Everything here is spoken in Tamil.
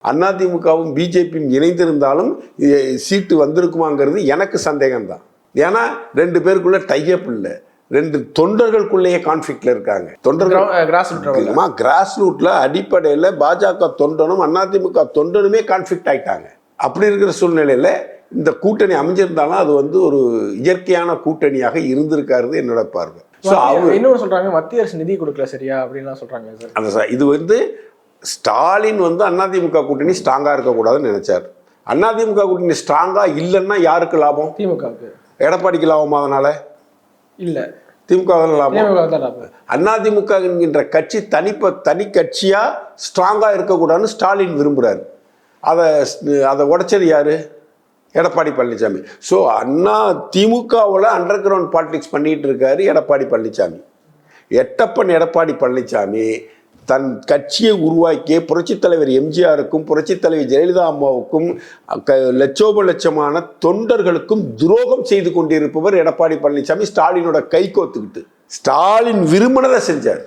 அதிமுகவும் பிஜேபியும் இணைந்திருந்தாலும் சீட்டு வந்திருக்குமாங்கிறது எனக்கு சந்தேகம்தான். ஏன்னா 2 பேருக்குள்ள டைப் இல்லை, 2 தொண்டர்களுக்குள்ளேயே கான்ஃபிளிக்ட்ல இருக்காங்க. தொண்டர்கள் கிராஸ் ரூட்ல அடிப்படையில் பாஜக தொண்டனும் அதிமுக தொண்டனுமே கான்ஃபிளிக்ட் ஆயிட்டாங்க. அப்படி இருக்கிற சூழ்நிலையில இந்த கூட்டணி அமைஞ்சிருந்தாலும் அது ஒரு இயற்கையான கூட்டணியாக இருந்திருக்காரு என்னோட பார்வை. இன்னொன்று சொல்றாங்க, மத்திய அரசு நிதி கொடுக்கல சரியா அப்படின்லாம் சொல்றாங்க. இது ஸ்டாலின் அதிமுக கூட்டணி ஸ்ட்ராங்கா இருக்கக்கூடாதுன்னு நினைச்சார். அதிமுக கூட்டணி ஸ்ட்ராங்கா இல்லைன்னா யாருக்கு லாபம்? திமுகவுக்கு. எடப்பாடிக்கு லாபமா? அதனால இல்ல, திமுக லாபம். அதிமுக என்கின்ற கட்சி தனி கட்சியா ஸ்ட்ராங்கா இருக்கக்கூடாதுன்னு ஸ்டாலின் விரும்புறாரு. அதை உடைச்சது யாரு? எடப்பாடி பழனிசாமி. ஸோ திமுகவில் அண்டர் கிரவுண்ட் பாலிடிக்ஸ் பண்ணிட்டு இருக்காரு எடப்பாடி பழனிசாமி. எட்டப்பன் எடப்பாடி பழனிசாமி தன் கட்சியை உருவாக்கிய புரட்சித் தலைவர் எம்ஜிஆருக்கும் புரட்சித் தலைவர் ஜெயலலிதா அம்மாவுக்கும் லட்சோப தொண்டர்களுக்கும் துரோகம் செய்து கொண்டிருப்பவர் எடப்பாடி பழனிசாமி. ஸ்டாலினோட கை கோத்துக்கிட்டு ஸ்டாலின் விரும்பினதை செஞ்சார்.